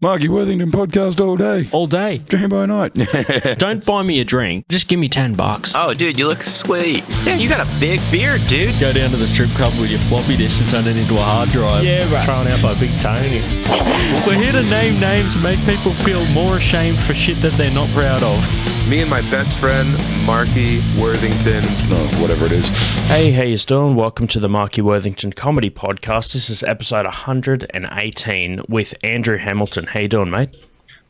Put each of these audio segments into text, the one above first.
Marky Worthington Podcast all day. All day. Dream by night. Don't buy me a drink. Just give me $10. Oh, dude, you look sweet. Yeah, you got a big beard, dude. Go down to the strip club with your floppy disk and turn it into a hard drive. Yeah, right. Thrown out by Big Tony. We're here to name names and make people feel more ashamed for shit that they're not proud of. Me and my best friend, Marky Worthington. Whatever it is. Hey, how you doing? Welcome to the Marky Worthington Comedy Podcast. This is episode 118 with Andrew Hamilton. How you doing, mate?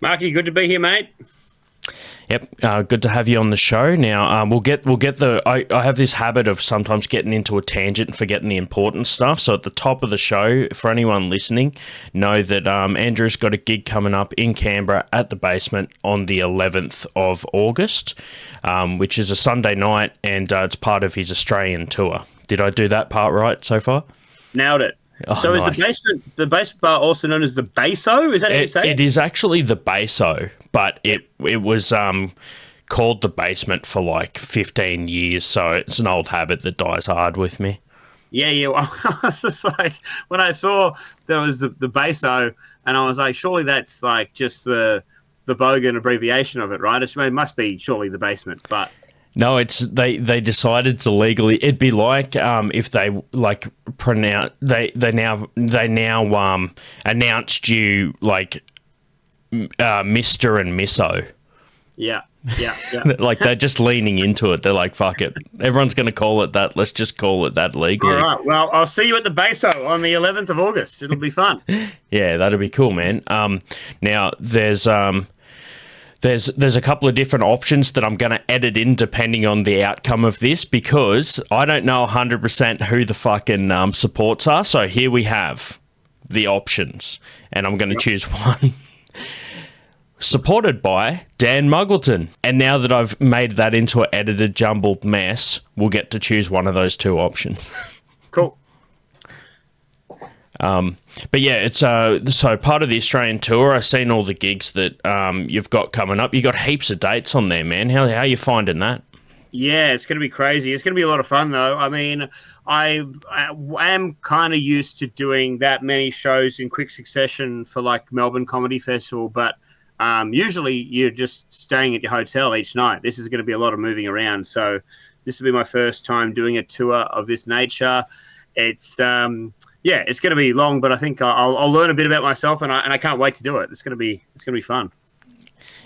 Marky, good to be here, mate. Yep, good to have you on the show. Now, we'll get the. I have this habit of sometimes getting into a tangent and forgetting the important stuff. So at the top of the show, for anyone listening, know that Andrew's got a gig coming up in Canberra at the Basement on the 11th of August, which is a Sunday night, and it's part of his Australian tour. Did I do that part right so far? Nailed it. Oh, so nice. Is the basement bar also known as the Baso? Is that what you say? It is actually the Baso, but it was called the Basement for like 15 years, so it's an old habit that dies hard with me. Yeah. Well, I was just like, when I saw there was the Baso, and I was like, surely that's like just the bogan abbreviation of it, right? It must be surely the Basement, but... No, it's they decided to legally. It'd be like if they like pronounce they now announced you like Mr. and Misso. Yeah. Like they're just leaning into it. They're like, fuck it, everyone's going to call it that. Let's just call it that legally. All right. Well, I'll see you at the Baso on the 11th of August. It'll be fun. Yeah, that'd be cool, man. Now There's a couple of different options that I'm going to edit in depending on the outcome of this, because I don't know 100% who the fucking supports are. So here we have the options, and I'm going to choose one. Supported by Dan Muggleton. And now that I've made that into an edited, jumbled mess, we'll get to choose one of those two options. Cool. But yeah, it's so part of the Australian tour. I've seen all the gigs that you've got coming up. You got heaps of dates on there, man. How are you finding that? Yeah, it's going to be crazy. It's going to be a lot of fun, though. I mean, I am kind of used to doing that many shows in quick succession for like Melbourne Comedy Festival, but usually you're just staying at your hotel each night. This is going to be a lot of moving around. So this will be my first time doing a tour of this nature. It's yeah, it's going to be long, but I think I'll learn a bit about myself, and I can't wait to do it. It's going to be fun.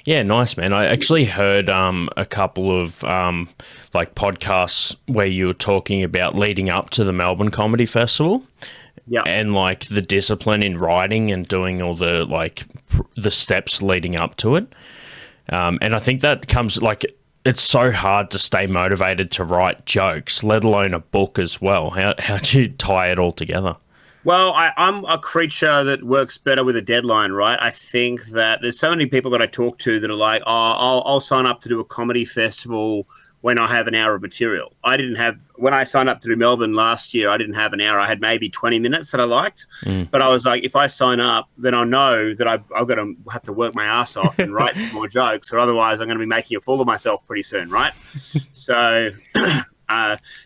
Yeah, nice, man. I actually heard a couple of like podcasts where you were talking about leading up to the Melbourne Comedy Festival, and like the discipline in writing and doing all the like the steps leading up to it. And I think that comes like. It's so hard to stay motivated to write jokes, let alone a book as well. How do you tie it all together? Well, I'm a creature that works better with a deadline, right? I think that there's so many people that I talk to that are like, oh, I'll sign up to do a comedy festival when I have an hour of material. When I signed up to do Melbourne last year, I didn't have an hour. I had maybe 20 minutes that I liked. But I was like, if I sign up, then I know that I've got to have to work my ass off and write some more jokes, or otherwise I'm going to be making a fool of myself pretty soon, right? So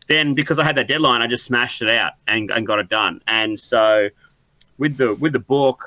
then because I had that deadline, I just smashed it out and got it done. And so with the book,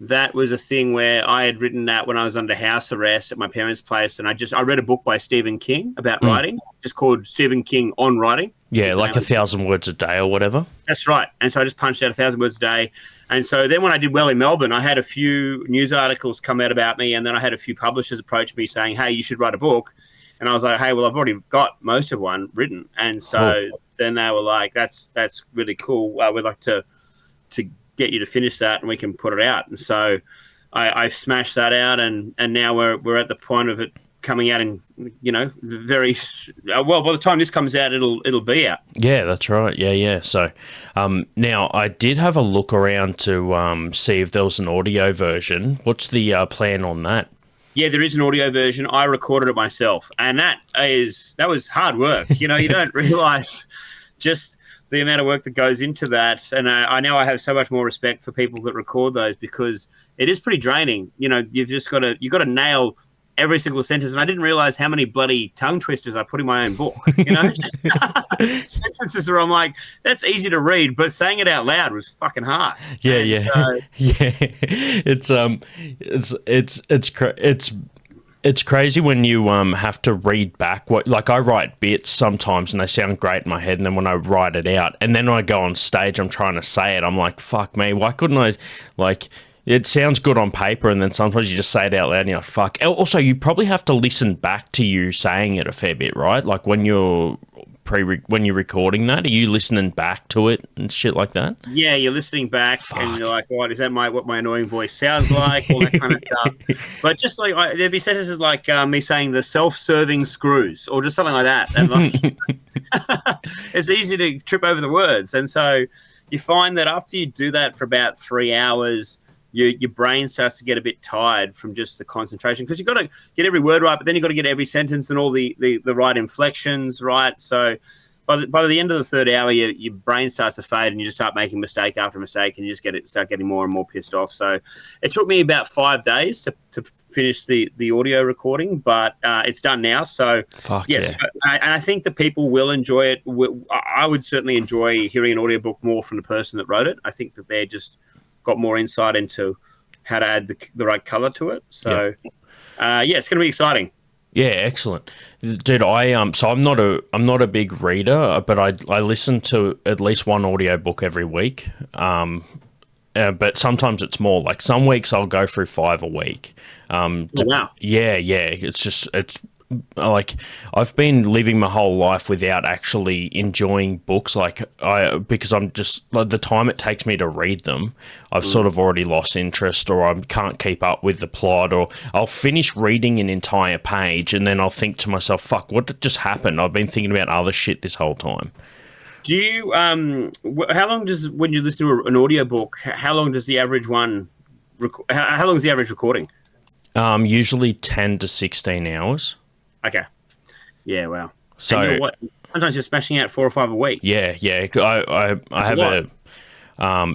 that was a thing where I had written that when I was under house arrest at my parents' place, and I read a book by Stephen King about writing, just called Stephen King on Writing. Yeah, like 1,000 words a day or whatever. That's right. And so I just punched out 1,000 words a day. And so then when I did well in Melbourne, I had a few news articles come out about me, and then I had a few publishers approach me saying, hey, you should write a book. And I was like, hey, well, I've already got most of one written. And so then they were like, that's really cool. We'd like to get you to finish that and we can put it out. And so I smashed that out, and now we're at the point of it coming out in, very well, by the time this comes out, it'll be out. Yeah, that's right. Yeah. So now I did have a look around to see if there was an audio version. What's the plan on that? Yeah, there is an audio version. I recorded it myself, and that was hard work. You don't realize just the amount of work that goes into that. And I know I have so much more respect for people that record those, because it is pretty draining. You've got to nail every single sentence, and I didn't realize how many bloody tongue twisters I put in my own book. Just sentences where I'm like, that's easy to read, but saying it out loud was fucking hard. Yeah. So, It's crazy when you have to read back what, like, I write bits sometimes and they sound great in my head, and then when I write it out and then when I go on stage I'm trying to say it, I'm like, fuck me, why couldn't I, like, it sounds good on paper and then sometimes you just say it out loud and you're like, fuck. Also, you probably have to listen back to you saying it a fair bit, right? Like when you're recording that, are you listening back to it and shit like that? Yeah, you're listening back and you're like, what is that? What my annoying voice sounds like? All that kind of stuff. But just like there'd be sentences like me saying the self-serving screws or just something like that. And like, it's easy to trip over the words, and so you find that after you do that for about 3 hours, your brain starts to get a bit tired from just the concentration, because you've got to get every word right, but then you've got to get every sentence and all the right inflections right. So by the end of the third hour, your brain starts to fade and you just start making mistake after mistake, and you just start getting more and more pissed off. So it took me about 5 days to finish the audio recording, but it's done now. So yes, yeah. And I think that people will enjoy it. I would certainly enjoy hearing an audiobook more from the person that wrote it. I think that they're just got more insight into how to add the right color to it. So, it's going to be exciting. Yeah, excellent, dude. So I'm not a big reader, but I listen to at least one audiobook every week. But sometimes it's more. Like some weeks I'll go through 5 a week. Wow. Yeah. It's like I've been living my whole life without actually enjoying books, because I'm just like, the time it takes me to read them, I've sort of already lost interest, or I can't keep up with the plot, or I'll finish reading an entire page and then I'll think to myself, fuck, what just happened? I've been thinking about other shit this whole time. Do you how long does, when you listen to an audiobook, how long does the average one how long is the average recording? Usually 10 to 16 hours. Okay. Yeah, wow. So sometimes you're smashing out 4 or 5 a week. Yeah. I have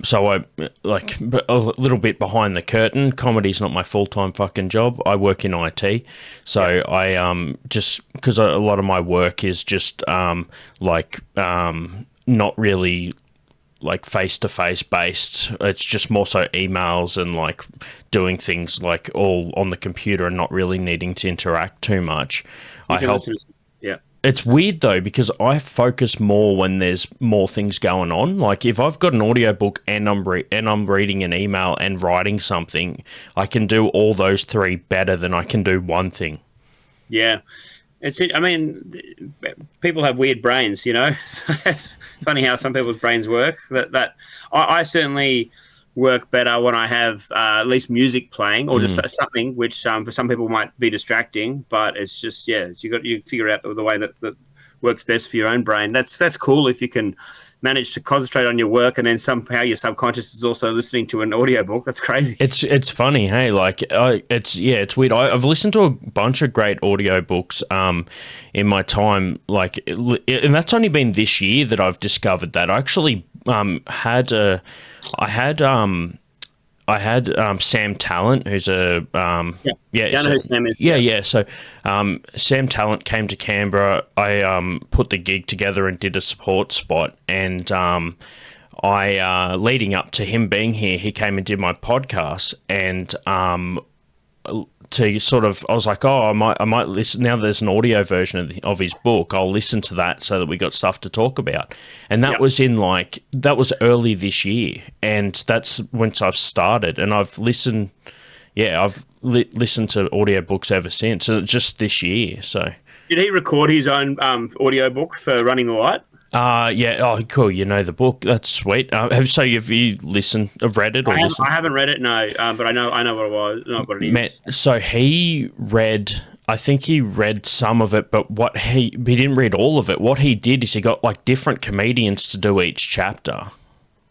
so I like a little bit behind the curtain. Comedy's not my full-time fucking job. I work in IT, so I just because a lot of my work is just not really like face-to-face based. It's just more so emails and like doing things like all on the computer and not really needing to interact too much. Yeah. It's weird though, because I focus more when there's more things going on. Like if I've got an audiobook and I'm reading an email and writing something, I can do all those 3 better than I can do one thing. Yeah. I mean, people have weird brains, It's funny how some people's brains work. I certainly work better when I have at least music playing, or just something which for some people might be distracting. But it's just you figure out the way that works best for your own brain. That's cool if you can manage to concentrate on your work and then somehow your subconscious is also listening to an audiobook. That's crazy. It's funny, hey, like it's weird. I've listened to a bunch of great audiobooks in my time, and that's only been this year that I've discovered that. I actually I had Sam Talent, who's a I know who Sam is. Yeah. So Sam Talent came to Canberra. I put the gig together and did a support spot, and I leading up to him being here, he came and did my podcast, and to sort of, I was like, I might listen. Now there's an audio version of his book, I'll listen to that so that we got stuff to talk about. And that was that was early this year, and that's once I've started, and I've listened. Yeah, I've listened to audiobooks ever since, and it's just this year. So did he record his own audiobook for Running the Light? Yeah. Oh, cool. You know the book. That's sweet. Have you listened, read it, or I haven't read it, no. But I know what it was. Know what it is. So he read. I think he read some of it, but he didn't read all of it. What he did is he got like different comedians to do each chapter.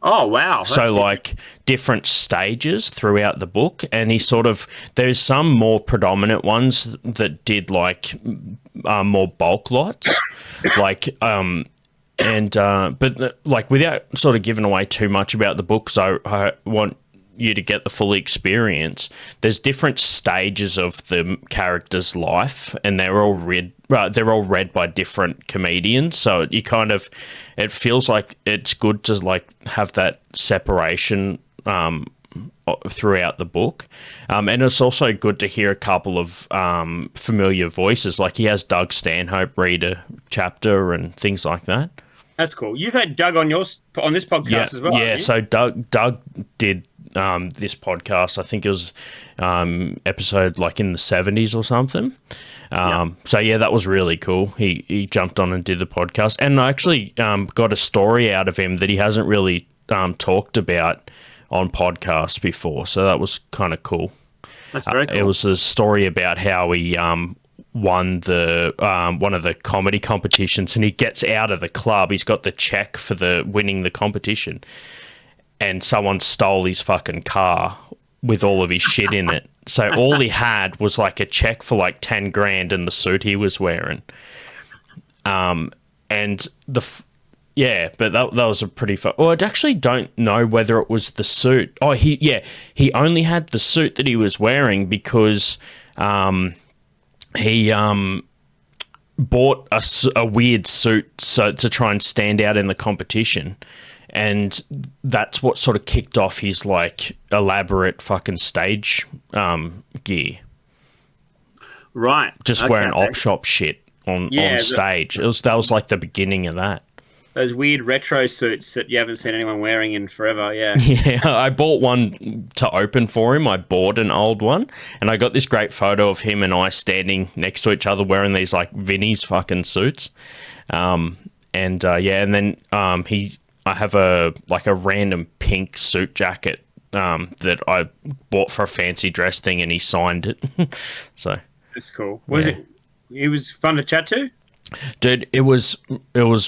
Oh, wow. So like different stages throughout the book, and there's some more predominant ones that did like more bulk lots, like but like without sort of giving away too much about the book, because I want you to get the full experience, there's different stages of the character's life, and they're all read by different comedians. So you kind of, it feels like it's good to like have that separation throughout the book, and it's also good to hear a couple of familiar voices. Like he has Doug Stanhope read a chapter and things like that. That's cool. You've had Doug on this podcast as well. Yeah, so Doug did this podcast. I think it was episode like in the 70s or something. So yeah, that was really cool. He jumped on and did the podcast, and I actually got a story out of him that he hasn't really talked about on podcasts before. So that was kind of cool. That's very cool. It was a story about how he won the one of the comedy competitions, and he gets out of the club. He's got the check for the winning the competition, and someone stole his fucking car with all of his shit in it. So all he had was like a check for like 10 grand and the suit he was wearing. And but that was a pretty fun. Well, I actually don't know whether it was the suit. Oh, he only had the suit that he was wearing because he bought a weird suit to try and stand out in the competition, and that's what sort of kicked off his like elaborate fucking stage gear. Right, just wearing op shop shit on stage. That was like the beginning of that. Those weird retro suits that you haven't seen anyone wearing in forever, yeah. Yeah, I bought one to open for him. I bought an old one, and I got this great photo of him and I standing next to each other wearing these, like, Vinnie's fucking suits. And then I have a random pink suit jacket that I bought for a fancy dress thing, and he signed it. So that's cool. It was fun to chat to? Dude, it was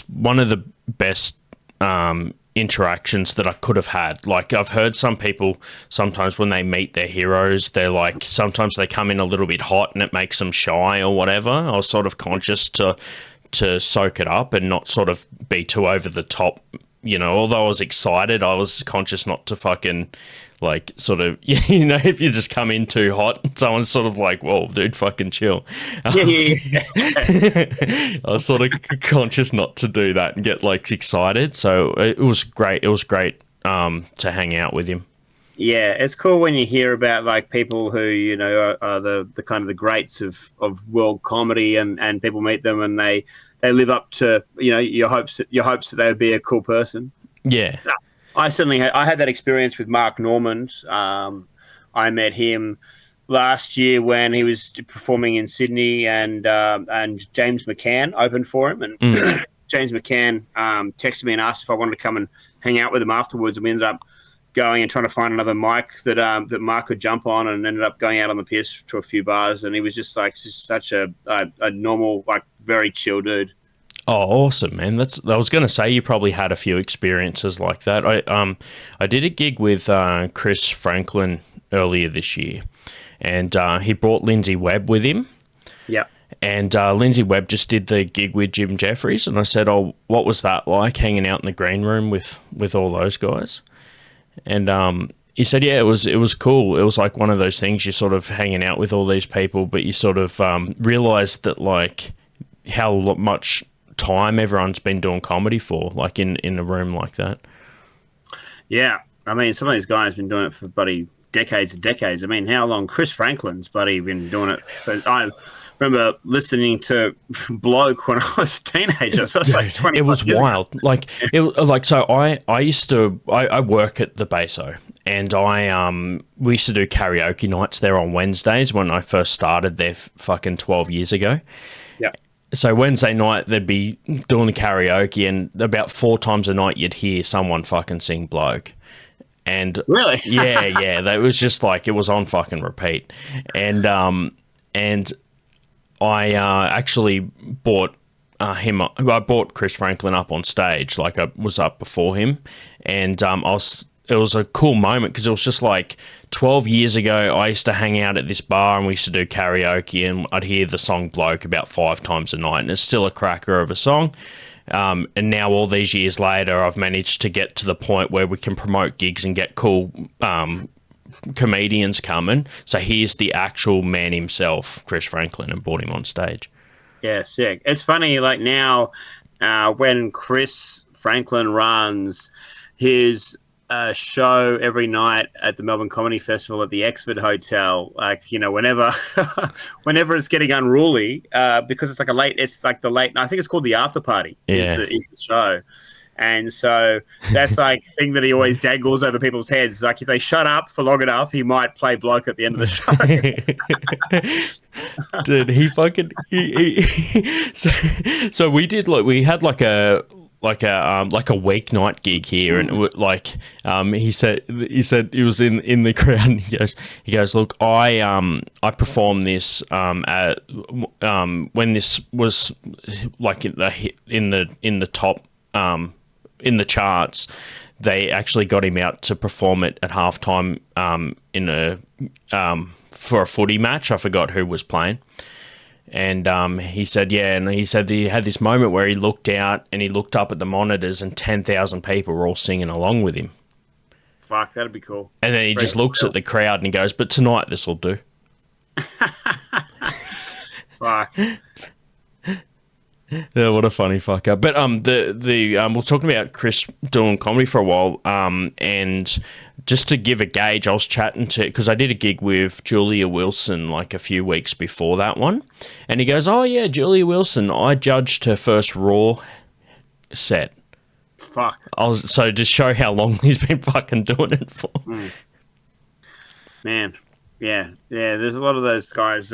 one of the best interactions that I could have had. Like, I've heard some people sometimes when they meet their heroes, they're like, sometimes they come in a little bit hot and it makes them shy or whatever. I was sort of conscious to soak it up and not sort of be too over the top. You know, although I was excited, I was conscious not to fucking, like, sort of, you know, if you just come in too hot, someone's sort of like, whoa, dude, fucking chill. Yeah. I was sort of conscious not to do that and get, like, excited. So it was great. It was great to hang out with him. Yeah, it's cool when you hear about, like, people who, you know, are the kind of the greats of world comedy, and people meet them and they live up to, you know, your hopes that they would be a cool person. Yeah. I certainly had that experience with Mark Normand. I met him last year when he was performing in Sydney, and James McCann opened for him. And James McCann texted me and asked if I wanted to come and hang out with him afterwards. And we ended up going and trying to find another mic that Mark could jump on, and ended up going out on the piers to a few bars. And he was just such a normal, like, very chill dude. Oh, awesome, man! I was going to say you probably had a few experiences like that. I did a gig with Chris Franklin earlier this year, and he brought Lindsay Webb with him. Yeah. And Lindsay Webb just did the gig with Jim Jeffries, and I said, "Oh, what was that like, hanging out in the green room with all those guys?" And he said, "Yeah, it was cool. It was like one of those things, you're sort of hanging out with all these people, but you sort of realize that, like, how much time everyone's been doing comedy for, like, in a room like that." Yeah, I mean, some of these guys have been doing it for bloody decades and decades. I mean, how long? Chris Franklin's bloody been doing it. But I remember listening to Bloke when I was a teenager. So that's like 20 It was wild. Ago. Like, so I used to I work at the Baso, and we used to do karaoke nights there on Wednesdays when I first started there fucking 12 years ago. Yeah. So Wednesday night, they'd be doing the karaoke, and about 4 times a night, you'd hear someone fucking sing Bloke. And really? yeah. It was just like, it was on fucking repeat. And I actually bought I brought Chris Franklin up on stage. Like, I was up before him, and it was a cool moment because it was just like 12 years ago, I used to hang out at this bar and we used to do karaoke, and I'd hear the song Bloke about 5 times a night, and it's still a cracker of a song. And now all these years later, I've managed to get to the point where we can promote gigs and get cool comedians coming. So here's the actual man himself, Chris Franklin, and brought him on stage. Yeah, sick. It's funny, like now, when Chris Franklin runs his show every night at the Melbourne Comedy Festival at the Exford Hotel, like, you know, whenever it's getting unruly, because it's like the late, I think it's called the After Party. Yeah. is the show. And so that's like the thing that he always dangles over people's heads. Like if they shut up for long enough, he might play bloke at the end of the show. Dude, he fucking so we did we had like a weeknight gig here, and he said he was in the crowd, and he goes look, I performed this when this was like in the top in the charts. They actually got him out to perform it at halftime for a footy match. I forgot who was playing. And he said, and he said he had this moment where he looked out and he looked up at the monitors and 10,000 people were all singing along with him. Fuck, that'd be cool. And then he just looks at the crowd and he goes, but tonight this will do. Fuck. Yeah, what a funny fucker. But we're talking about Chris doing comedy for a while, and just to give a gauge, I was chatting to, because I did a gig with Julia Wilson like a few weeks before that one, and he goes, oh yeah, Julia Wilson, I judged her first Raw set. Fuck. So to show how long he's been fucking doing it for. Man. Yeah, there's a lot of those guys,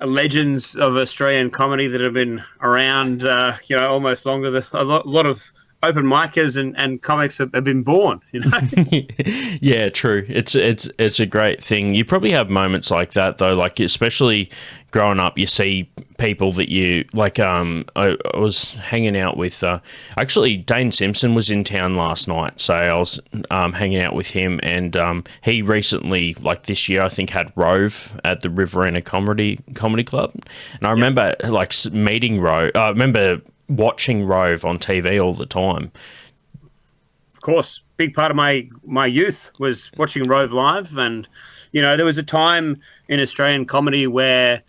legends of Australian comedy that have been around, almost longer than a lot of open micers and comics have been born, you know? Yeah, true. It's a great thing. You probably have moments like that though, like especially growing up, you see people that you like. I was hanging out with actually Dane Simpson was in town last night, so I was hanging out with him, and he recently, like this year, I think had Rove at the Riverina Comedy Club, and I remember like meeting Rove. I remember watching Rove on TV all the time. Of course, big part of my youth was watching Rove live, and there was a time in Australian comedy where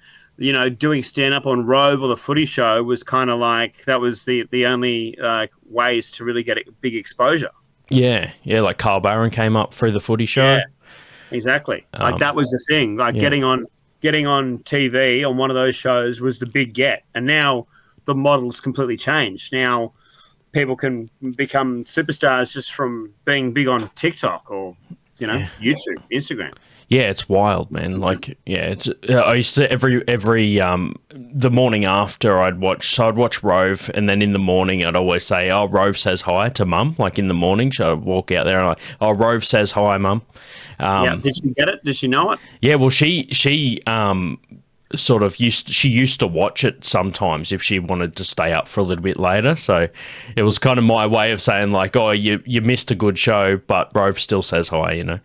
doing stand-up on Rove or the Footy Show was kind of like, that was the only ways to really get a big exposure. Yeah, like Carl Barron came up through the Footy Show. Yeah, exactly. Like that was the thing. Like getting on TV on one of those shows was the big get. And now the model's completely changed. Now people can become superstars just from being big on TikTok or, YouTube, Instagram. Yeah, it's wild, man. Like, it's. I used to every the morning after I'd watch Rove, and then in the morning I'd always say, "Oh, Rove says hi" to Mum. Like in the morning, so I'd walk out there and like, "Oh, Rove says hi, Mum." Did she get it? Did she know it? Yeah, well, she sort of used to watch it sometimes if she wanted to stay up for a little bit later. So it was kind of my way of saying like, "Oh, you missed a good show, but Rove still says hi,"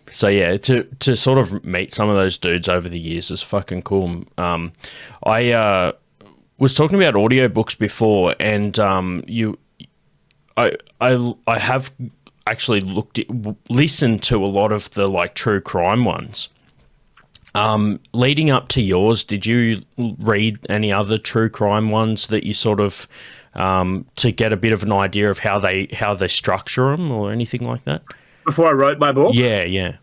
So yeah, to sort of meet some of those dudes over the years is fucking cool. I was talking about audiobooks before, and I have actually listened to a lot of the like true crime ones. Leading up to yours, did you read any other true crime ones that you sort of to get a bit of an idea of how they structure them or anything like that? Before I wrote my book? Yeah.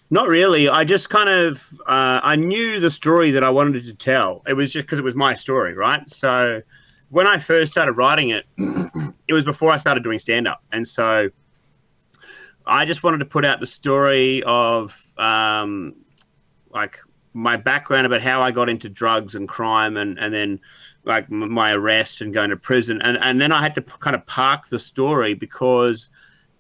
Not really. I just kind of, I knew the story that I wanted to tell. It was just because it was my story, right? So when I first started writing it, it was before I started doing stand-up. And so I just wanted to put out the story of, like, my background about how I got into drugs and crime and then, like, my arrest and going to prison. And then I had to kind of park the story because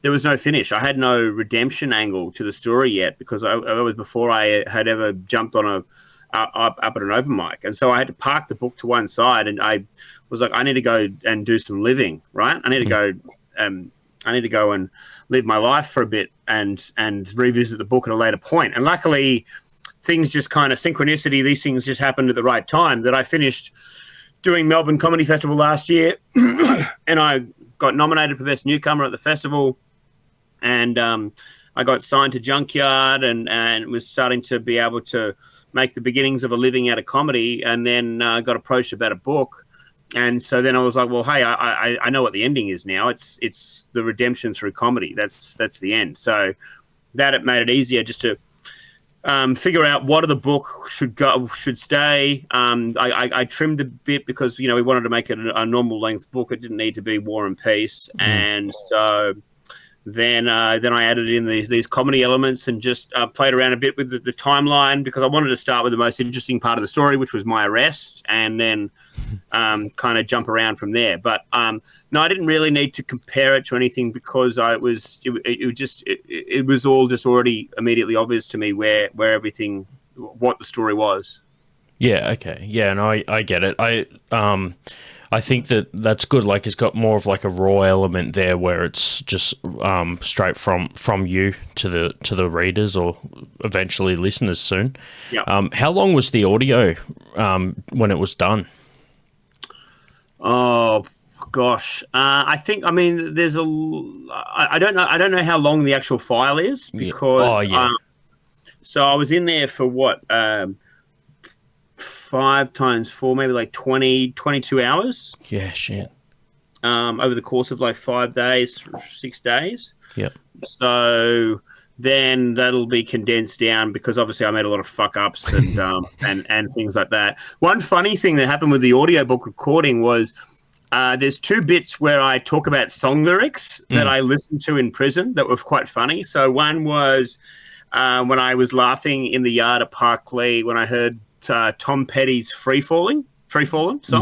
there was no finish. I had no redemption angle to the story yet because it was before I had ever jumped on up at an open mic. And so I had to park the book to one side, and I was like, I need to go and do some living, right? I need to go and live my life for a bit and revisit the book at a later point. And luckily, things just kind of synchronicity, these things just happened at the right time that I finished doing Melbourne Comedy Festival last year and I got nominated for Best Newcomer at the festival. And I I got signed to Junkyard and was starting to be able to make the beginnings of a living out of comedy, and then got approached about a book. And so then I was like, well, hey, I know what the ending is now. It's the redemption through comedy. That's the end. So that it made it easier just to figure out what of the book should stay. I trimmed a bit because we wanted to make it a normal length book. It didn't need to be War and Peace, and so then I added in these comedy elements and just played around a bit with the timeline, because I wanted to start with the most interesting part of the story, which was my arrest, and then kind of jump around from there. But no, I didn't really need to compare it to anything, because it was all just already immediately obvious to me what the story was. Yeah. Okay. Yeah. No, I get it. I think that's good. Like, it's got more of like a raw element there, where it's just straight from you to the readers, or eventually listeners soon. Yeah. How long was the audio when it was done? Oh gosh, I mean, there's I don't know how long the actual file is, because so I was in there for what 5 times 4, maybe like 22 hours. Yeah, shit. Over the course of like 5 days, 6 days. Yep. So then that'll be condensed down, because obviously I made a lot of fuck ups and things like that. One funny thing that happened with the audiobook recording was there's 2 bits where I talk about song lyrics that I listened to in prison that were quite funny. So one was when I was laughing in the yard at Park Lee when I heard Tom Petty's Free Fallen song. So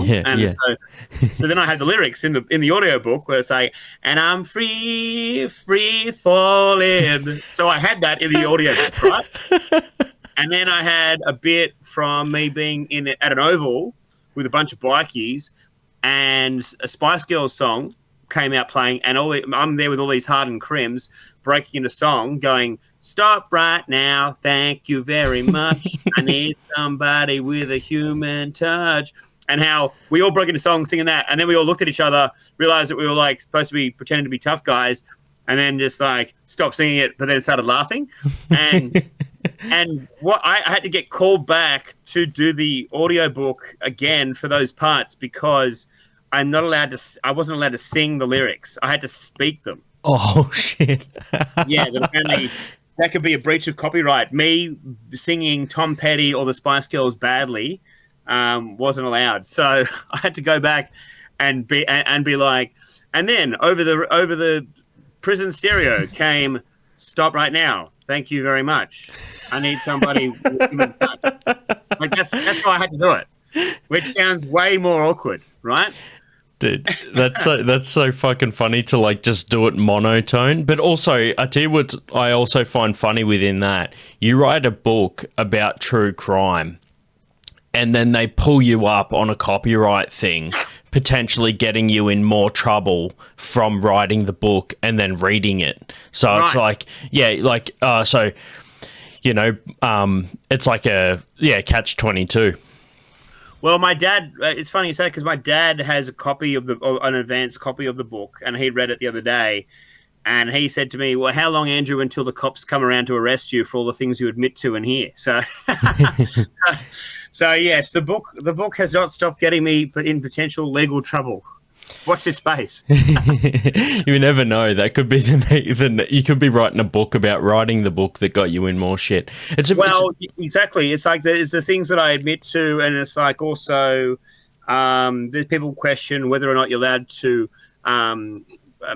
then I had the lyrics in the audiobook where it's like, and I'm free falling. So I had that in the audiobook, right? And then I had a bit from me being at an oval with a bunch of bikies, and a Spice Girls song came out playing, and I'm there with all these hardened crims breaking into song going, stop right now, thank you very much, I need somebody with a human touch. And how we all broke into song singing that, and then we all looked at each other, realized that we were like supposed to be pretending to be tough guys, and then just like stopped singing it, but then started laughing. And what I had to get called back to do the audiobook again for those parts, because I wasn't allowed to sing the lyrics. I had to speak them. Oh shit. Yeah, apparently that could be a breach of copyright. Me singing Tom Petty or the Spice Girls badly wasn't allowed. So I had to go back and be like, and then over the prison stereo came, stop right now, thank you very much, I need somebody with human touch. Like that's how I had to do it, which sounds way more awkward, right? Dude, that's so fucking funny to like just do it monotone. But also, I tell you what, I also find funny within that, you write a book about true crime, and then they pull you up on a copyright thing, potentially getting you in more trouble from writing the book and then reading it. So right. It's like, so it's like a catch-22. Well, my dad, it's funny you say, because my dad has an advanced copy of the book, and he read it the other day, and he said to me, well, how long, Andrew, until the cops come around to arrest you for all the things you admit to in here? So, so yes, the book has not stopped getting me in potential legal trouble. Watch this space. You never know. That could be you could be writing a book about writing the book that got you in more shit. Exactly. It's like it's the things that I admit to, and it's like also there's people question whether or not you're allowed to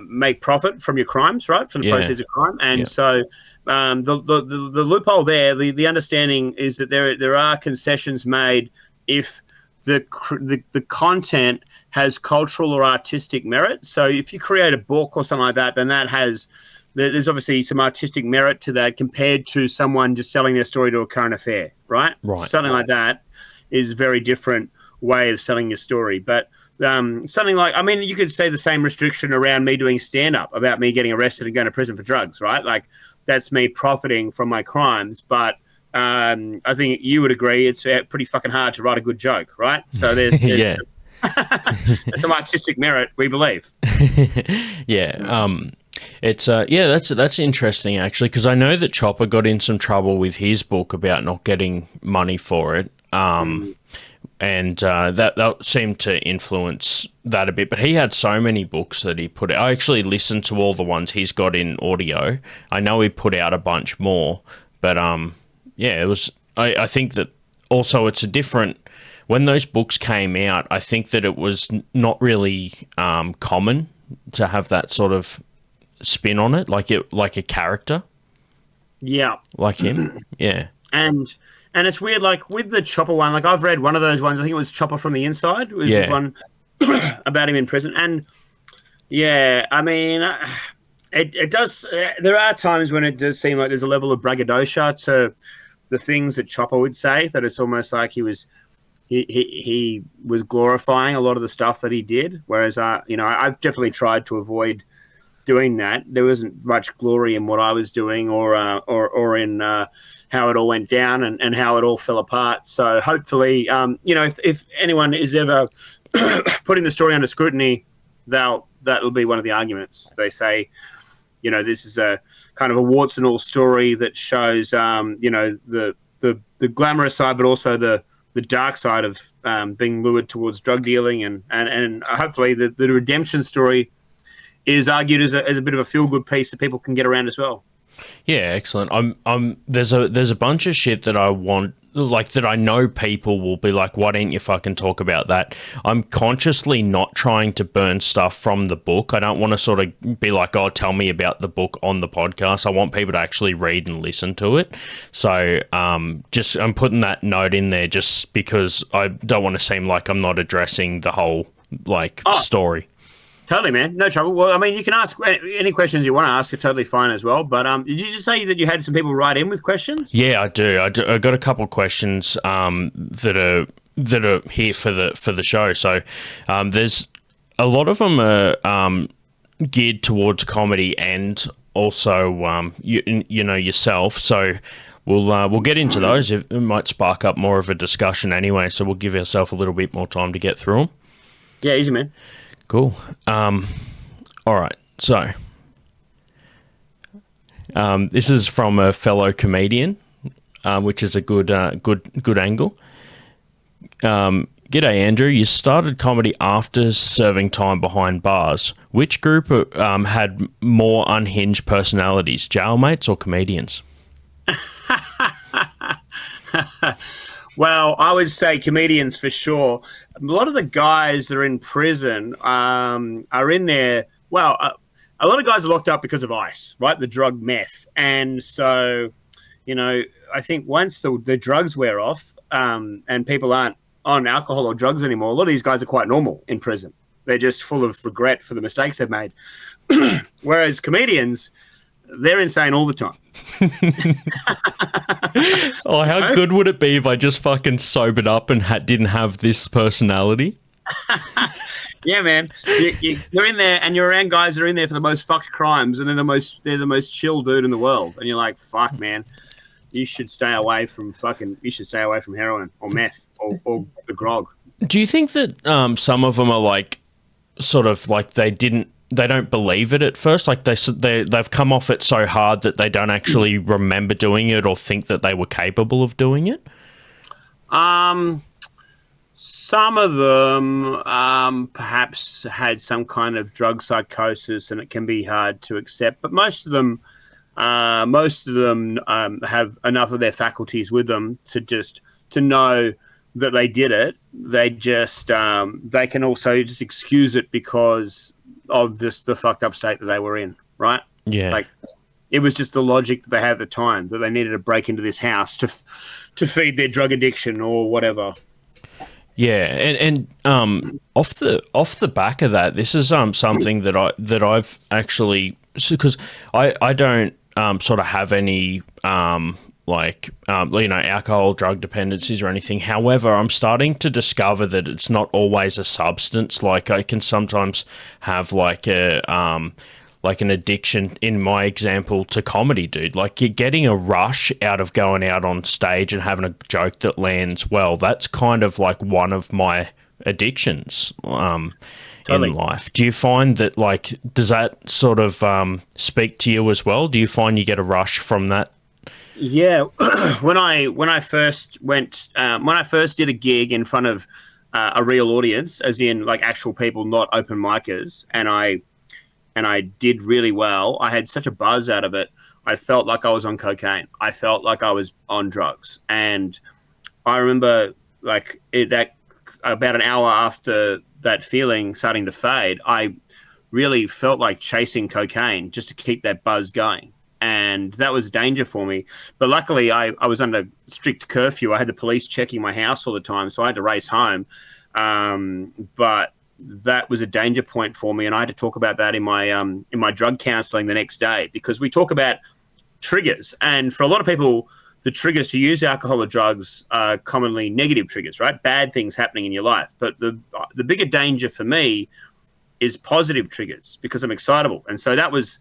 make profit from your crimes, right? From the proceeds of crime, and so the loophole there, the understanding is that there are concessions made if the content has cultural or artistic merit. So if you create a book or something like that, then there's obviously some artistic merit to that compared to someone just selling their story to a current affair, right? Right. Something like that is a very different way of selling your story. But something like, I mean, you could say the same restriction around me doing stand-up, about me getting arrested and going to prison for drugs, right? Like, that's me profiting from my crimes. But I think you would agree it's pretty fucking hard to write a good joke, right? So there's yeah. Some artistic merit, we believe. Yeah. It's yeah, that's interesting actually, because I know that Chopper got in some trouble with his book about not getting money for it. And that seemed to influence that a bit. But he had so many books that he put out. I actually listened to all the ones he's got in audio. I know he put out a bunch more, but yeah, it was. I think that also it's a different. When those books came out, I think that it was not really common to have that sort of spin on it, like a character. Yeah, like him. Yeah, And it's weird, like with the Chopper one, like I've read one of those ones. I think it was Chopper from the Inside. It was this one about him in prison. And yeah, I mean, it does. There are times when it does seem like there's a level of braggadocio to the things that Chopper would say. That it's almost like he was glorifying a lot of the stuff that he did. Whereas, I've definitely tried to avoid doing that. There wasn't much glory in what I was doing, or in how it all went down and how it all fell apart. So hopefully, if anyone is ever putting the story under scrutiny, that'll be one of the arguments. They say, this is a kind of a warts and all story that shows, the glamorous side, but also the dark side of being lured towards drug dealing, and hopefully the redemption story is argued as a bit of a feel good piece that people can get around as well. Yeah, excellent. There's a bunch of shit that I want, like, that I know people will be like, why don't you fucking talk about that? I'm consciously not trying to burn stuff from the book. I don't want to sort of be like, oh, tell me about the book on the podcast. I want people to actually read and listen to it. So I'm putting that note in there just because I don't want to seem like I'm not addressing the whole story. Totally, man. No trouble. Well, I mean, you can ask any questions you want to ask. Are totally fine as well. But did you just say that you had some people write in with questions? Yeah, I do. I got a couple of questions that are here for the show. So there's a lot of them are geared towards comedy and also yourself. So we'll get into those. It might spark up more of a discussion anyway. So we'll give ourselves a little bit more time to get through them. Yeah, easy, man. Cool. All right. So, this is from a fellow comedian, which is a good angle. G'day, Andrew. You started comedy after serving time behind bars. Which group had more unhinged personalities, jailmates or comedians? Well, I would say comedians for sure. A lot of the guys that are in prison are in there. Well, a lot of guys are locked up because of ice, right? The drug meth. And so, I think once the drugs wear off and people aren't on alcohol or drugs anymore, a lot of these guys are quite normal in prison. They're just full of regret for the mistakes they've made. Whereas comedians, they're insane all the time. Oh, how good would it be if I just fucking sobered up and didn't have this personality? Yeah, man. You're in there, and you're around guys that are in there for the most fucked crimes, and they're the most chill dude in the world. And you're like, fuck, man. You should stay away from heroin or meth or the grog. Do you think that some of them are like, sort of like they don't believe it at first? Like they've come off it so hard that they don't actually remember doing it or think that they were capable of doing it? Some of them perhaps had some kind of drug psychosis, and it can be hard to accept. But most of them have enough of their faculties with them to know that they did it. They just they can also just excuse it because of the fucked up state that they were in, right? Yeah. Like, it was just the logic that they had at the time, that they needed to break into this house to feed their drug addiction or whatever. Yeah, and off the back of that, this is something that I've actually, because I don't sort of have any alcohol, drug dependencies or anything. However, I'm starting to discover that it's not always a substance. Like, I can sometimes have like an addiction, in my example, to comedy, dude. Like, you're getting a rush out of going out on stage and having a joke that lands well. That's kind of like one of my addictions Totally. in life. Do you find that, like, does that sort of speak to you as well? Do you find you get a rush from that? Yeah, when I first did a gig in front of a real audience, as in like actual people, not open micers, and I did really well. I had such a buzz out of it. I felt like I was on cocaine. I felt like I was on drugs, and I remember that about an hour after that feeling starting to fade, I really felt like chasing cocaine just to keep that buzz going. And that was danger for me. But luckily, I was under strict curfew. I had the police checking my house all the time, so I had to race home. But that was a danger point for me, and I had to talk about that in my drug counselling the next day, because we talk about triggers. And for a lot of people, the triggers to use alcohol or drugs are commonly negative triggers, right? Bad things happening in your life. But the bigger danger for me is positive triggers, because I'm excitable. And so that was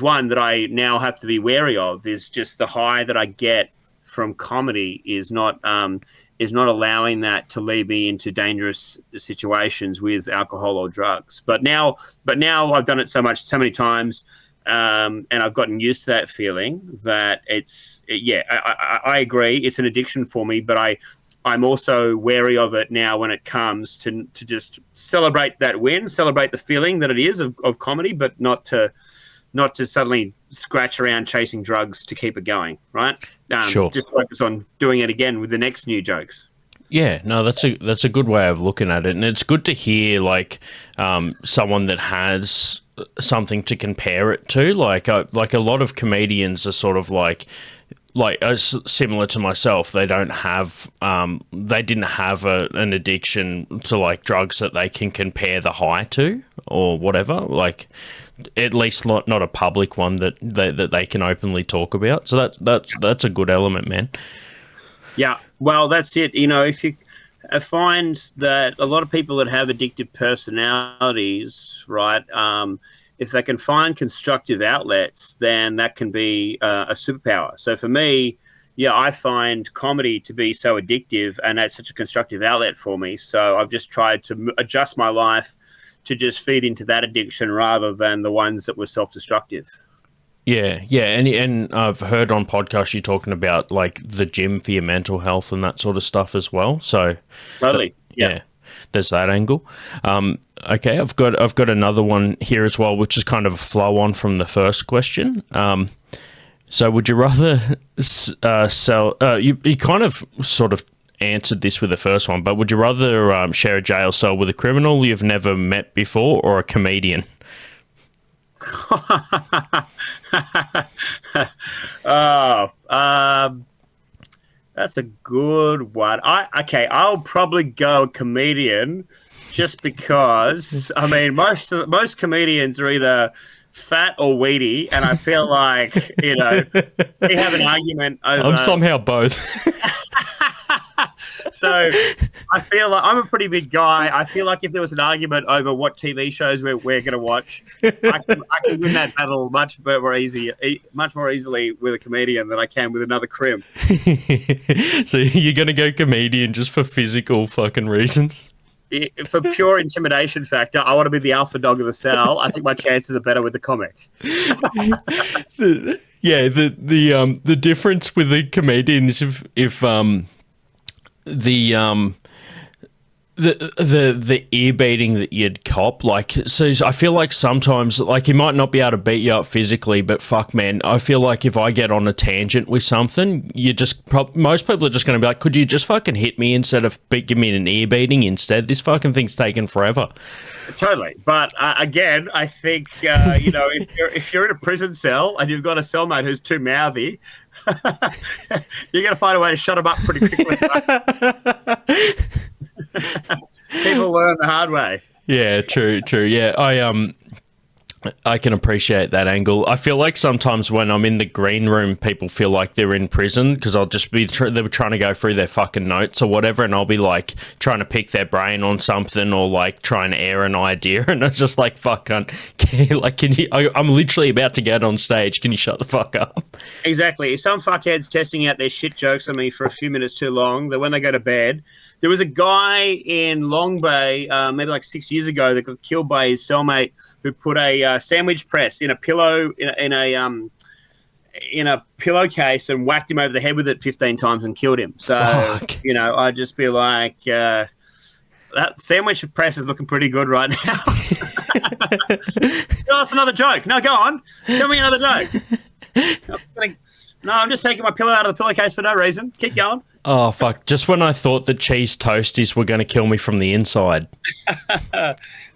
one that I now have to be wary of, is just the high that I get from comedy is not allowing that to lead me into dangerous situations with alcohol or drugs. But now I've done it so many times, and I've gotten used to that feeling that I agree, it's an addiction for me, but I'm also wary of it now when it comes to just celebrate that win, celebrate the feeling that it is of comedy, but not to suddenly scratch around chasing drugs to keep it going, right? Sure. Just focus on doing it again with the next new jokes. Yeah, no, that's a good way of looking at it, and it's good to hear like someone that has something to compare it to. Like a lot of comedians are sort of like similar to myself. They don't have they didn't have an addiction to like drugs that they can compare the high to or whatever. Like, at least not a public one that they can openly talk about. So that's a good element, man. Yeah, well, that's it. You know, if you find that a lot of people that have addictive personalities, right, if they can find constructive outlets, then that can be a superpower. So for me, yeah, I find comedy to be so addictive, and that's such a constructive outlet for me. So I've just tried to adjust my life to just feed into that addiction rather than the ones that were self-destructive. Yeah, and I've heard on podcasts you talking about like the gym for your mental health and that sort of stuff as well. So totally, yeah, there's that angle. Okay, I've got another one here as well, which is kind of a flow on from the first question. So would you rather sell? You kind of sort of answered this with the first one, but would you rather share a jail cell with a criminal you've never met before or a comedian? That's a good one. I'll probably go comedian, just because I mean most comedians are either fat or weedy, and I feel like we have an argument over. I'm somehow both. So I feel like I'm a pretty big guy. I feel like if there was an argument over what TV shows we're going to watch, I can win that battle much more easily with a comedian than I can with another crim. So you're going to go comedian just for physical fucking reasons? For pure intimidation factor, I want to be the alpha dog of the cell. I think my chances are better with the comic. Yeah, the difference with the comedian is if the ear beating that you'd cop, like, so I feel like sometimes, like, he might not be able to beat you up physically, but fuck, man, I feel like if I get on a tangent with something, most people are just going to be like, could you just fucking hit me instead of give me an ear beating instead? This fucking thing's taken forever. Totally. But again, I think, if you're in a prison cell and you've got a cellmate who's too mouthy, you're going to find a way to shut him up pretty quickly. People learn the hard way. Yeah, true. Yeah, I can appreciate that angle. I feel like sometimes when I'm in the green room, people feel like they're in prison because I'll just be they were trying to go through their fucking notes or whatever, and I'll be like trying to pick their brain on something or like trying to air an idea, and it's just like, fuck, I'm literally about to get on stage. Can you shut the fuck up? Exactly. If some fuckhead's testing out their shit jokes on me for a few minutes too long, then when they go to bed, there was a guy in Long Bay, maybe like 6 years ago, that got killed by his cellmate who put a sandwich press in a pillow in a pillowcase and whacked him over the head with it 15 times and killed him. So Fuck. I'd just be like, that sandwich press is looking pretty good right now. Tell us another joke. No, go on. Tell me another joke. I'm just taking my pillow out of the pillowcase for no reason. Keep going. Oh, fuck. Just when I thought that cheese toasties were going to kill me from the inside.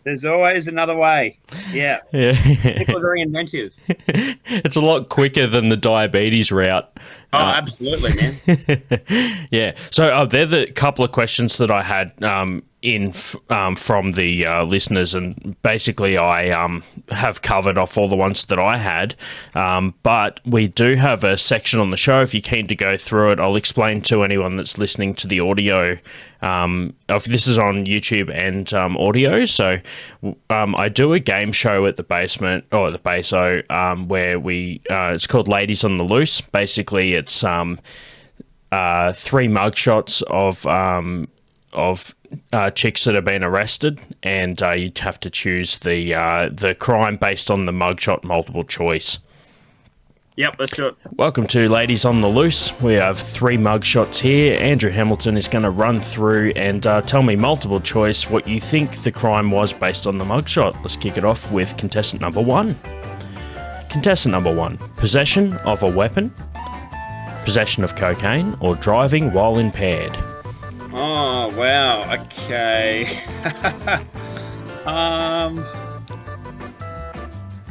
There's always another way. Yeah. People are very inventive. It's a lot quicker than the diabetes route. Oh, absolutely, man. Yeah. So they're the couple of questions that I had from the listeners, and basically I have covered off all the ones that I had. But we do have a section on the show. If you're keen to go through it, I'll explain to anyone that's listening to the audio. This is on YouTube and audio. So I do a game show at the basement or at the Baso where it's called Ladies on the Loose. Basically, it's 3 mugshots of chicks that have been arrested, and you'd have to choose the crime based on the mugshot multiple choice. Yep, let's do it. Welcome to Ladies on the Loose. We have 3 mugshots here. Andrew Hamilton is going to run through and tell me multiple choice what you think the crime was based on the mugshot. Let's kick it off with contestant number 1. Contestant number 1, possession of a weapon, possession of cocaine, or driving while impaired. Oh, wow. Okay.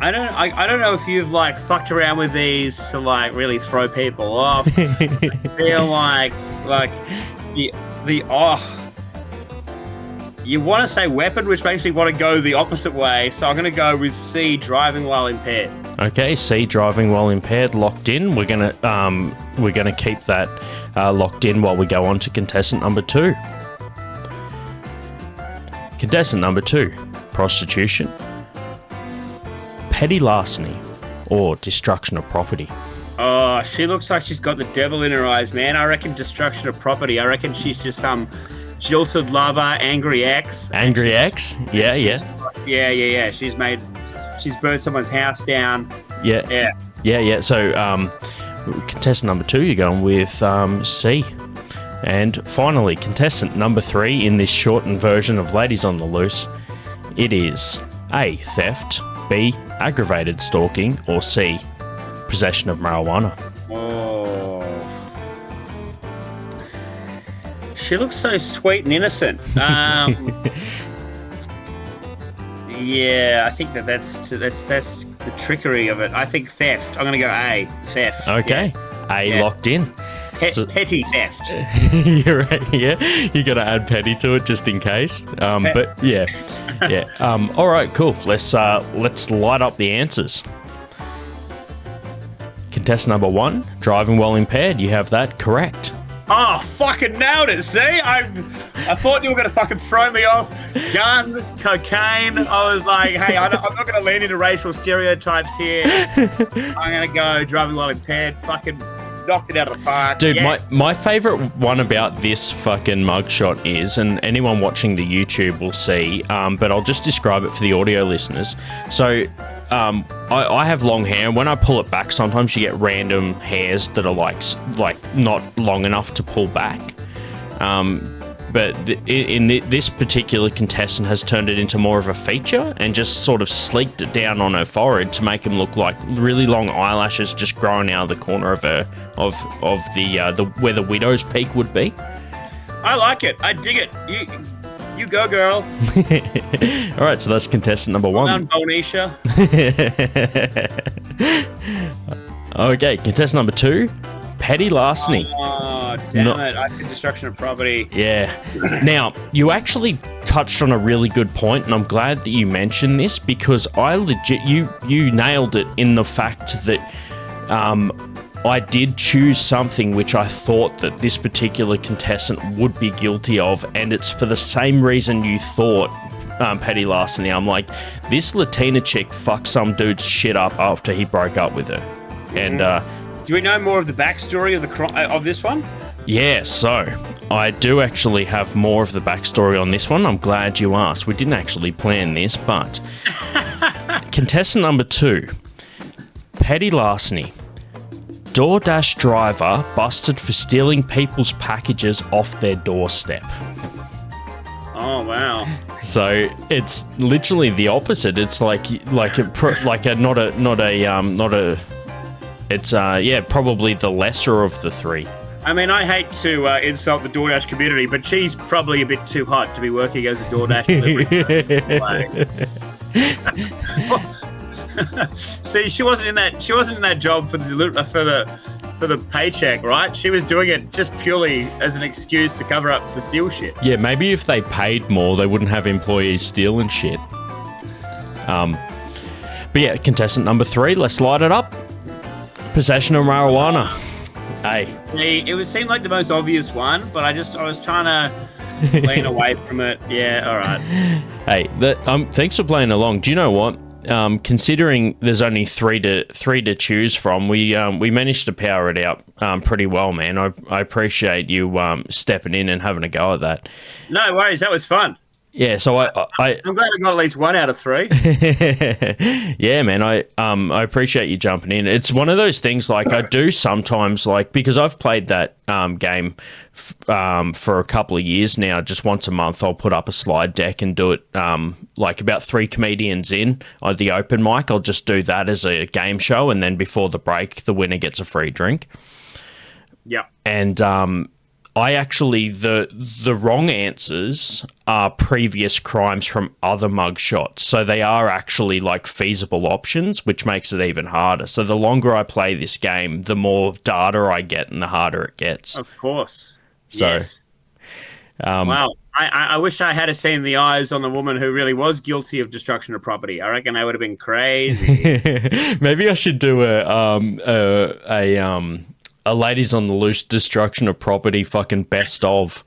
I don't know if you've like fucked around with these to like really throw people off. Feel like you want to say weapon, which makes me want to go the opposite way. So I'm going to go with C, driving while impaired. Okay, C, driving while impaired, locked in. We're gonna keep that locked in while we go on to contestant number 2. Contestant number 2, prostitution, petty larceny, or destruction of property. Oh, she looks like she's got the devil in her eyes, man. I reckon destruction of property. I reckon she's just some jilted lover, angry ex. Angry ex? Yeah. Yeah. She's burned someone's house down. Yeah. So, contestant number 2, you're going with C. And finally, contestant number 3 in this shortened version of Ladies on the Loose, it is A, theft, B, aggravated stalking, or C, possession of marijuana. Oh. She looks so sweet and innocent. Yeah, I think that's the trickery of it. I think theft. I'm going to go A, theft. Okay, yeah. A, locked in. Petty theft. You're right. Yeah, you got to add petty to it just in case. But yeah. All right, cool. Let's light up the answers. Contestant number 1, driving while impaired. You have that correct. Oh, fucking nailed it. See, I thought you were going to fucking throw me off. Gun, cocaine. I was like, hey, I'm not going to lean into racial stereotypes here. I'm going to go driving while impaired. Fucking knocked it out of the park. Dude, yes. my favorite one about this fucking mugshot is, and anyone watching the YouTube will see, but I'll just describe it for the audio listeners. So, I have long hair, and when I pull it back, sometimes you get random hairs that are like not long enough to pull back. But this particular contestant has turned it into more of a feature and just sort of sleeked it down on her forehead to make him look like really long eyelashes just growing out of the corner of her of the where the widow's peak would be. I like it. I dig it. You go, girl. All right, so that's contestant number 1. Bonisha. Okay, contestant number 2, petty larceny. Oh, damn it. I said destruction of property. Yeah. Now, you actually touched on a really good point, and I'm glad that you mentioned this, because I legit, you nailed it in the fact that I did choose something which I thought that this particular contestant would be guilty of, and it's for the same reason you thought, petty larceny. I'm like, this Latina chick fucked some dude's shit up after he broke up with her. And do we know more of the backstory of this one? Yeah, so I do actually have more of the backstory on this one. I'm glad you asked. We didn't actually plan this, but contestant number 2, petty larceny. DoorDash driver busted for stealing people's packages off their doorstep. Oh wow! So it's literally the opposite. It's probably the lesser of the 3. I mean, I hate to insult the DoorDash community, but she's probably a bit too hot to be working as a DoorDash delivery. See, she wasn't in that job for the paycheck, right? She was doing it just purely as an excuse to cover up to steal shit. Yeah, maybe if they paid more, they wouldn't have employees stealing shit. But yeah, contestant number 3, let's light it up. Possession of marijuana. Hey. It seemed like the most obvious one, but I was trying to lean away from it. Yeah, all right. Hey, thanks for playing along. Do you know what? Considering there's only three to choose from, we managed to power it out pretty well, man. I appreciate you stepping in and having a go at that. No worries, that was fun. Yeah, so I'm glad I got at least 1 out of 3. Yeah, man, I appreciate you jumping in. It's one of those things, like, I do sometimes, like, because I've played that game for a couple of years now. Just once a month, I'll put up a slide deck and do it, like, about 3 comedians in on the open mic. I'll just do that as a game show, and then before the break, the winner gets a free drink. Yeah. And I actually, the wrong answers are previous crimes from other mugshots. So they are actually like feasible options, which makes it even harder. So the longer I play this game, the more data I get and the harder it gets. Of course. So, yes. Wow. I wish I had seen the eyes on the woman who really was guilty of destruction of property. I reckon that would have been crazy. Maybe I should do a ladies on the loose destruction of property fucking best of.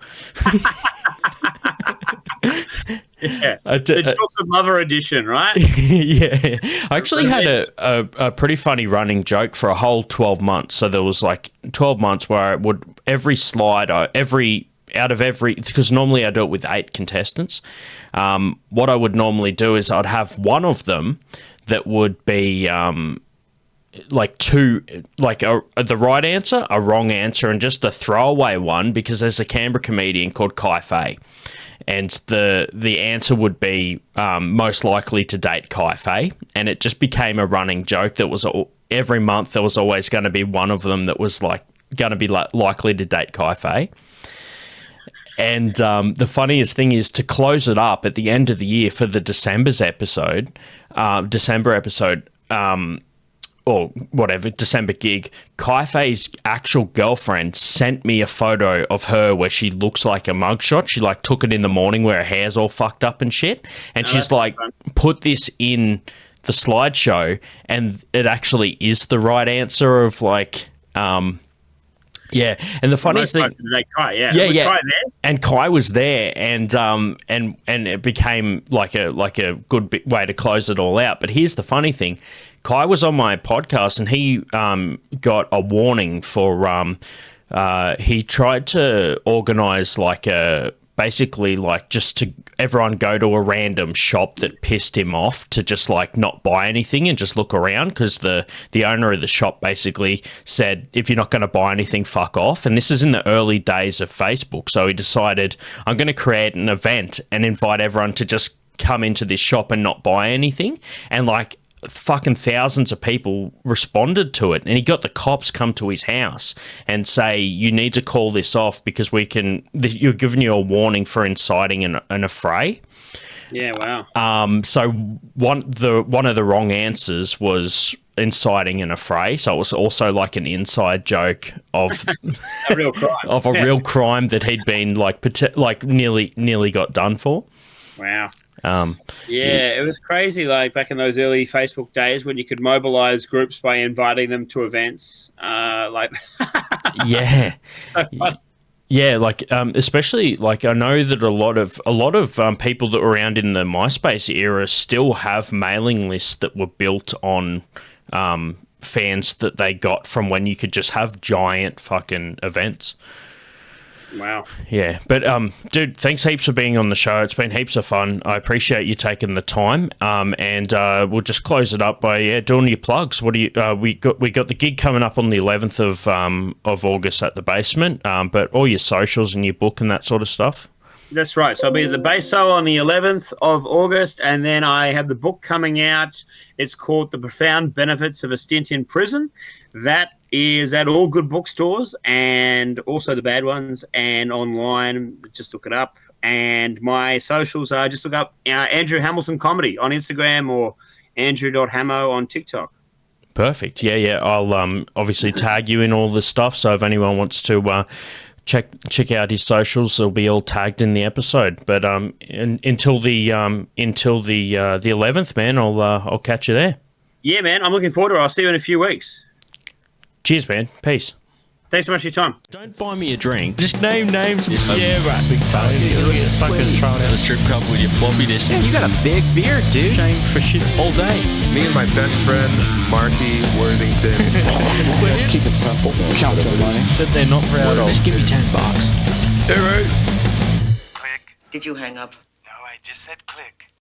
Yeah, the Joseph Lover edition, right? Yeah, I actually had a pretty funny running joke for a whole 12 months. So there was like 12 months where I would because normally I do it with 8 contestants. What I would normally do is I'd have one of them that would be like 2, like the right answer, a wrong answer, and just a throwaway one, because there's a Canberra comedian called Kai Fei, and the answer would be most likely to date Kai Fei, and it just became a running joke that was every month there was always going to be one of them that was like going to be likely to date Kai Fei. And the funniest thing is, to close it up at the end of the year for the December episode, or whatever, December gig, Kai Fei's actual girlfriend sent me a photo of her where she looks like a mugshot. She like took it in the morning where her hair's all fucked up and shit. And she's like, put this in the slideshow, and it actually is the right answer of like, yeah. And the funniest thing, Kai, yeah. Yeah, was yeah. Kai there? And Kai was there, and it became like a good way to close it all out. But here's the funny thing. Kai was on my podcast, and he got a warning for he tried to organise like basically like just to everyone go to a random shop that pissed him off, to just like not buy anything and just look around, because the owner of the shop basically said, if you're not going to buy anything, fuck off. And this is in the early days of Facebook, so he decided, I'm going to create an event and invite everyone to just come into this shop and not buy anything. And like fucking thousands of people responded to it, and he got the cops come to his house and say, you need to call this off because you're giving you a warning for inciting an affray. Yeah, wow. So one of the wrong answers was inciting an affray. So it was also like an inside joke of A real crime. of a real crime that he'd been nearly got done for. Wow. It was crazy. Like back in those early Facebook days when you could mobilize groups by inviting them to events. Yeah. Yeah, especially I know that a lot of people that were around in the MySpace era still have mailing lists that were built on fans that they got from when you could just have giant fucking events. Wow. Yeah, but dude, thanks heaps for being on the show. It's been heaps of fun. I appreciate you taking the time. And we'll just close it up by doing your plugs. What do you? We got the gig coming up on the 11th of August at the Basement. But all your socials and your book and that sort of stuff. That's right. So I'll be at the Baso on the 11th of August, and then I have the book coming out. It's called The Profound Benefits of a Stint in Prison. That is at all good bookstores and also the bad ones and online. Just look it up. And my socials are just look up Andrew Hamilton Comedy on Instagram or andrew.hamo on TikTok. Perfect. Yeah. I'll obviously tag you in all this stuff. So if anyone wants to check out his socials, they'll be all tagged in the episode. But until the 11th, man, I'll catch you there. Yeah, man. I'm looking forward to it. I'll see you in a few weeks. Cheers, man. Peace. Thanks so much for your time. Don't buy me a drink. Just name names. Yeah, right. Big time. You're fucking throwing out a strip club with your floppy disk. Yeah, you got a big beard, dude. Shame for shit all day. Me and my best friend, Marky Worthington. Keep it simple. Count your money. That they're not proud of. Just give me $10. Hey, right. Click. Did you hang up? No, I just said click.